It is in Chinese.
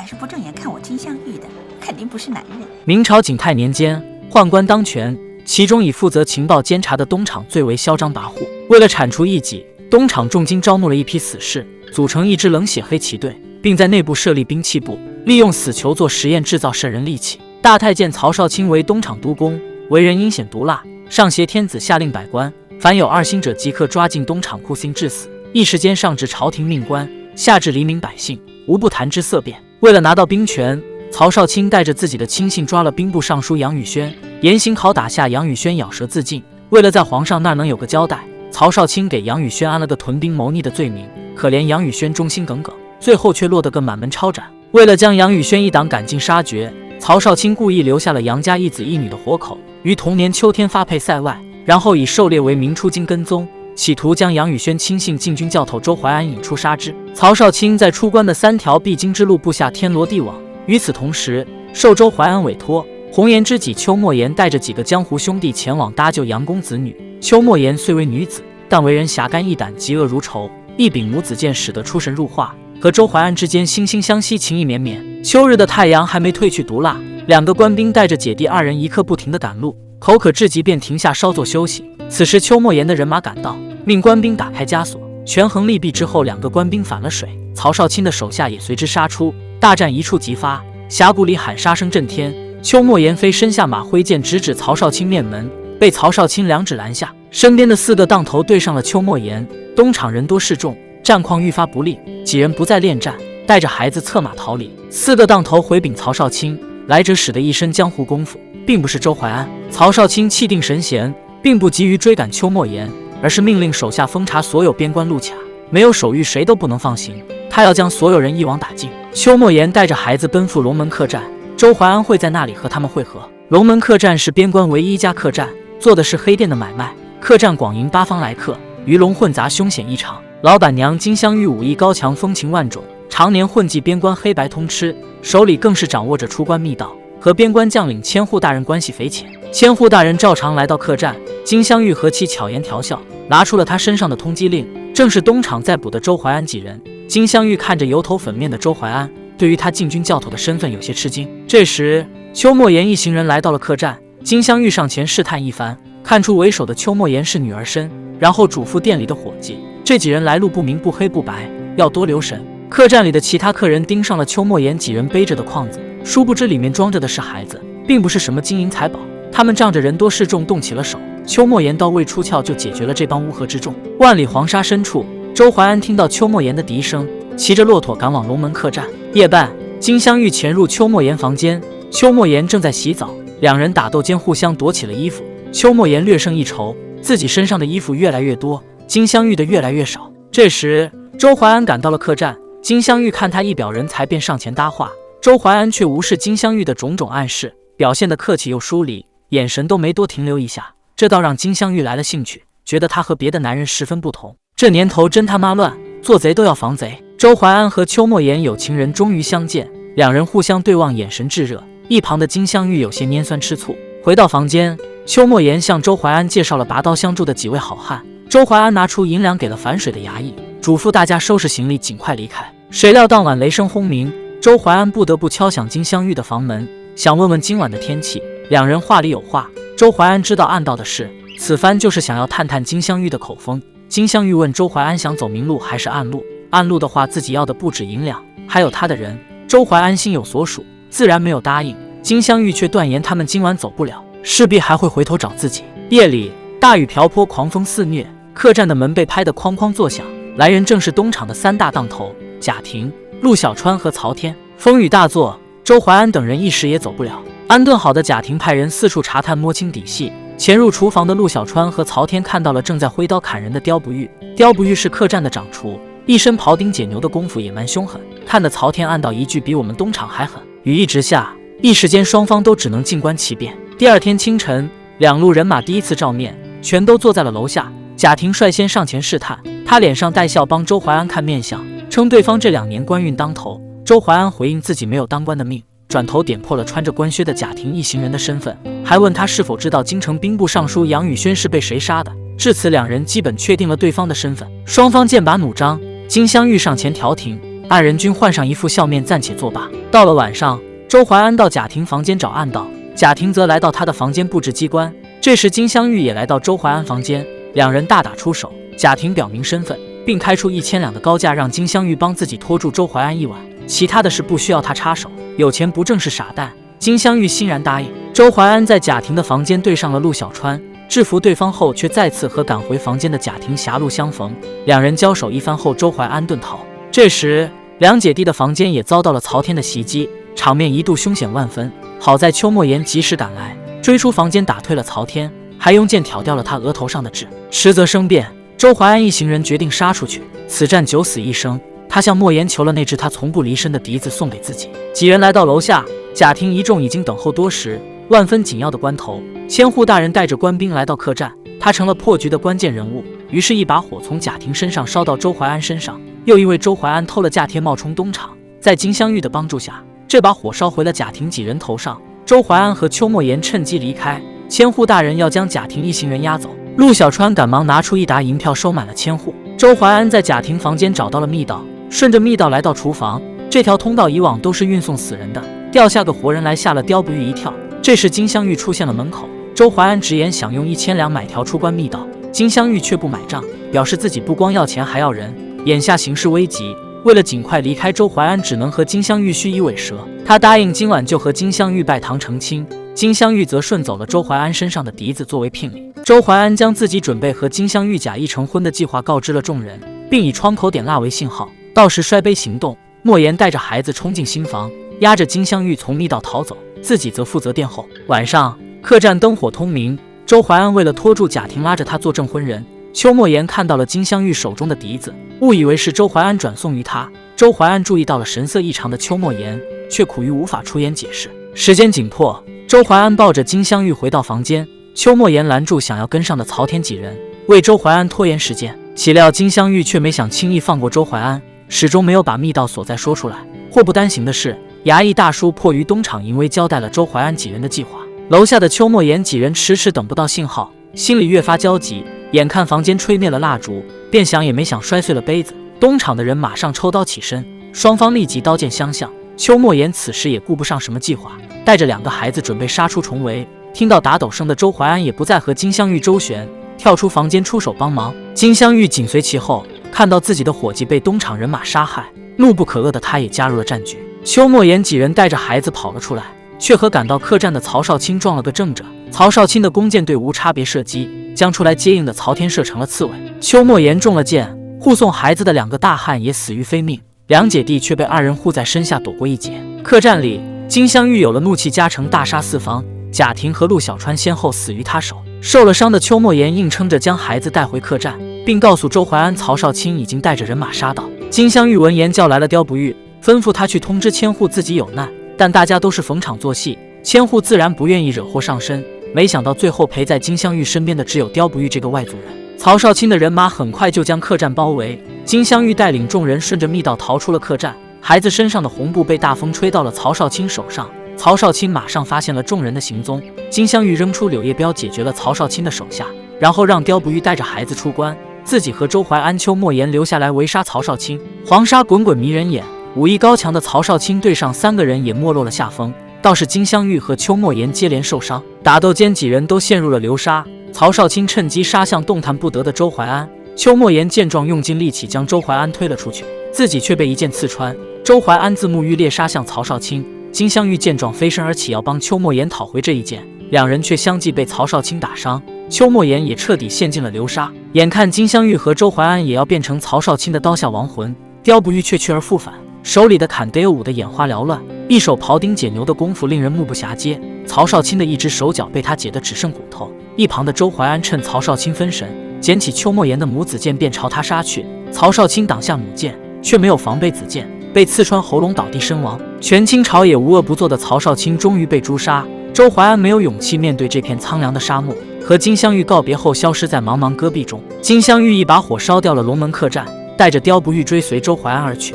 是不正眼看我金镶玉的，肯定不是男人。明朝景泰年间，宦官当权，其中以负责情报监察的东厂最为嚣张跋扈。为了铲除异己，东厂重金招募了一批死士，组成一支冷血黑旗队，并在内部设立兵器部，利用死囚做实验，制造渗人利器。大太监曹少卿为东厂督工，为人阴险毒辣。上挟天子下令百官，凡有二心者即刻抓进东厂酷刑致死。一时间上至朝廷命官，下至黎民百姓，无不谈之色变。为了拿到兵权，曹少卿带着自己的亲信抓了兵部尚书杨宇轩，严刑拷打下，杨宇轩咬舌自尽。为了在皇上那儿能有个交代，曹少卿给杨宇轩安了个屯兵谋逆的罪名。可怜杨宇轩忠心耿耿，最后却落得个满门抄斩。为了将杨宇轩一党赶尽杀绝，曹少卿故意留下了杨家一子一女的活口，于同年秋天发配塞外，然后以狩猎为名出京跟踪，企图将杨宇轩亲信禁军教头周怀安引出杀之。曹少卿在出关的3条必经之路布下天罗地网。与此同时，受周怀安委托，红颜知己邱莫言带着几个江湖兄弟前往搭救杨公子女。邱莫言虽为女子，但为人侠肝义胆，嫉恶如仇，一柄母子剑使得出神入化，和周怀安之间惺惺相惜，情意绵绵。秋日的太阳还没褪去毒辣，两个官兵带着姐弟2人一刻不停地赶路，口渴至极便停下稍作休息。此时邱莫言的人马赶到，命官兵打开枷锁，权衡利弊之后，两个官兵反了水，曹少卿的手下也随之杀出。大战一触即发，峡谷里喊杀声震天。邱莫言飞身下马，挥剑直指曹少卿面门，被曹少卿2指拦下。身边的4个当头对上了邱莫言，东厂人多势众，战况愈发不利，几人不再恋战，带着孩子策马逃离。4个当头回禀曹少卿，来者使得一身江湖功夫，并不是周怀安。曹少卿气定神闲，并不急于追赶邱莫言，而是命令手下封查所有边关路卡，没有手谕谁都不能放行，他要将所有人一网打尽。邱莫言带着孩子奔赴龙门客栈，周怀安会在那里和他们会合。龙门客栈是边关唯一一家客栈，做的是黑店的买卖。客栈广迎8方来客，鱼龙混杂，凶险异常。老板娘金镶玉武艺高强，风情万种，常年混迹边关，黑白通吃，手里更是掌握着出关密道，和边关将领千户大人关系匪浅。千户大人照常来到客栈，金镶玉和其巧言调笑，拿出了他身上的通缉令，正是东厂在捕的周怀安几人。金镶玉看着油头粉面的周怀安，对于他禁军教头的身份有些吃惊。这时邱莫言一行人来到了客栈，金镶玉上前试探一番，看出为首的邱莫言是女儿身，然后嘱咐店里的伙计，这几人来路不明，不黑不白，要多留神。客栈里的其他客人盯上了邱莫言几人背着的筐子，殊不知里面装着的是孩子，并不是什么金银财宝。他们仗着人多势众动起了手，邱莫言刀未出鞘就解决了这帮乌合之众。万里黄沙深处，周怀安听到邱莫言的笛声，骑着骆驼赶往龙门客栈。夜半，金镶玉潜入邱莫言房间，邱莫言正在洗澡，两人打斗间互相夺起了衣服。邱莫言略胜一筹，自己身上的衣服越来越多，金镶玉的越来越少。这时周怀安赶到了客栈，金镶玉看他一表人才，便上前搭话。周怀安却无视金镶玉的种种暗示，表现得客气又疏离，眼神都没多停留一下，这倒让金镶玉来了兴趣，觉得他和别的男人十分不同。这年头真他妈乱，做贼都要防贼。周怀安和邱莫言有情人终于相见，两人互相对望，眼神炙热。一旁的金镶玉有些拈酸吃醋。回到房间，邱莫言向周怀安介绍了拔刀相助的几位好汉。周怀安拿出银两给了反水的衙役，嘱咐大家收拾行李尽快离开。谁料当晚雷声轰鸣，周怀安不得不敲响金镶玉的房门，想问问今晚的天气。两人话里有话，周怀安知道暗道的事，此番就是想要探探金镶玉的口风。金镶玉问周怀安想走明路还是暗路，暗路的话自己要的不止银两，还有他的人。周怀安心有所属，自然没有答应。金镶玉却断言他们今晚走不了，势必还会回头找自己。夜里大雨瓢泼，狂风肆虐，客栈的门被拍得哐哐作响，来人正是东厂的3大当头贾婷、陆小川和曹天。风雨大作，周怀安等人一时也走不了。安顿好的贾婷派人四处查探，摸清底细。潜入厨房的陆小川和曹天看到了正在挥刀砍人的刁不玉。刁不玉是客栈的掌厨，一身庖丁解牛的功夫，野蛮凶狠，看得曹天暗道一句比我们东厂还狠。雨一直下，一时间双方都只能静观其变。第二天清晨，两路人马第一次照面，全都坐在了楼下。贾婷率先上前试探，他脸上带笑帮周怀安看面相，称对方这2年官运当头。周怀安回应自己没有当官的命，转头点破了穿着官靴的贾婷一行人的身份，还问他是否知道京城兵部尚书杨宇轩是被谁杀的。至此两人基本确定了对方的身份，双方剑拔弩张。金镶玉上前调停，二人均换上一副笑面，暂且作罢。到了晚上，周怀安到贾婷房间找暗道，贾婷则来到他的房间布置机关。这时金镶玉也来到周怀安房间，两人大打出手。贾婷表明身份，并开出1000两的高价，让金镶玉帮自己拖住周怀安一晚，其他的事不需要他插手，有钱不挣是傻蛋。金镶玉欣然答应。周怀安在贾婷的房间对上了陆小川，制服对方后，却再次和赶回房间的贾婷狭路相逢。两人交手一番后，周怀安遁逃。这时两姐弟的房间也遭到了曹天的袭击，场面一度凶险万分。好在邱莫言及时赶来，追出房间打退了曹天，还用剑挑掉了他额头上的痣。实则生变，周怀安一行人决定杀出去。此战九死一生，他向莫言求了那只他从不离身的笛子送给自己。几人来到楼下，贾婷一众已经等候多时，万分紧要的关头，千户大人带着官兵来到客栈，他成了破局的关键人物。于是，一把火从贾婷身上烧到周怀安身上，又因为周怀安偷了嫁帖冒充东厂，在金镶玉的帮助下，这把火烧回了贾婷几人头上。周怀安和邱莫言趁机离开，千户大人要将贾婷一行人押走。陆小川赶忙拿出1沓银票收满了千户。周怀安在贾婷房间找到了密道，顺着密道来到厨房。这条通道以往都是运送死人的，掉下个活人来吓了刁不玉一跳。这时金镶玉出现了门口，周怀安直言想用1000两买条出关密道，金镶玉却不买账，表示自己不光要钱还要人。眼下形势危急，为了尽快离开，周怀安只能和金镶玉虚以委蛇。他答应今晚就和金镶玉拜堂成亲，金镶玉则顺走了周怀安身上的笛子作为聘礼。周怀安将自己准备和金镶玉假意成婚的计划告知了众人，并以窗口点蜡为信号，到时摔杯行动。莫言带着孩子冲进新房，押着金镶玉从密道逃走，自己则负责殿后。晚上，客栈灯火通明，周怀安为了拖住贾婷，拉着她做证婚人。邱莫言看到了金镶玉手中的笛子，误以为是周怀安转送于他。周怀安注意到了神色异常的邱莫言，却苦于无法出言解释。时间紧迫，周怀安抱着金镶玉回到房间，邱莫言拦住想要跟上的曹天几人，为周怀安拖延时间。岂料金镶玉却没想轻易放过周怀安，始终没有把密道所在说出来。祸不单行的是，衙役大叔迫于东厂淫威，交代了周怀安几人的计划。楼下的邱莫言几人迟迟等不到信号，心里越发焦急。眼看房间吹灭了蜡烛，便想也没想摔碎了杯子。东厂的人马上抽刀起身，双方立即刀剑相向。邱莫言此时也顾不上什么计划，带着2个孩子准备杀出重围。听到打斗声的周怀安也不再和金镶玉周旋，跳出房间出手帮忙。金镶玉紧随其后，看到自己的伙计被东厂人马杀害，怒不可遏的他也加入了战局。邱莫言几人带着孩子跑了出来，却和赶到客栈的曹少卿撞了个正着。曹少卿的弓箭队无差别射击，将出来接应的曹天射成了刺猬。邱莫言中了箭，护送孩子的2个大汉也死于非命，两姐弟却被2人护在身下躲过一劫。客栈里，金镶玉有了怒气加成，大杀四方。贾婷和陆小川先后死于他手。受了伤的邱莫言硬撑着将孩子带回客栈，并告诉周怀安曹少卿已经带着人马杀到。金镶玉闻言叫来了刁不玉，吩咐他去通知千户自己有难，但大家都是逢场作戏，千户自然不愿意惹祸上身。没想到最后陪在金镶玉身边的只有刁不玉这个外族人。曹少卿的人马很快就将客栈包围，金镶玉带领众人顺着密道逃出了客栈。孩子身上的红布被大风吹到了曹少卿手上，曹少卿马上发现了众人的行踪。金镶玉扔出柳叶镖解决了曹少卿的手下，然后让刁不玉带着孩子出关，自己和周怀安、邱莫言留下来围杀曹少卿。黄沙滚滚迷人眼，武艺高强的曹少卿对上3个人也没落了下风，倒是金镶玉和邱莫言接连受伤。打斗间几人都陷入了流沙，曹少卿趁机杀向动弹不得的周怀安。邱莫言见状用尽力气将周怀安推了出去，自己却被一剑刺穿。周怀安自沐欲裂杀向曹少卿，金镶玉见状飞身而起要帮邱莫言讨回这一剑，两人却相继被曹少卿打伤，邱莫言也彻底陷进了流沙。眼看金镶玉和周怀安也要变成曹少卿的刀下亡魂，刁不玉却去而复返，手里的砍得舞得眼花缭乱，一手庖丁解牛的功夫令人目不暇接。曹少卿的一只手脚被他解得只剩骨头。一旁的周怀安趁曹少卿分神，捡起邱莫言的母子剑便朝他杀去。曹少卿挡下母剑，却没有防备子剑，被刺穿喉咙倒地身亡。全清朝也无恶不作的曹少卿终于被诛杀。周怀安没有勇气面对这片苍凉的沙漠，和金镶玉告别后消失在茫茫戈壁中。金镶玉一把火烧掉了龙门客栈，带着刁不玉追随周怀安而去。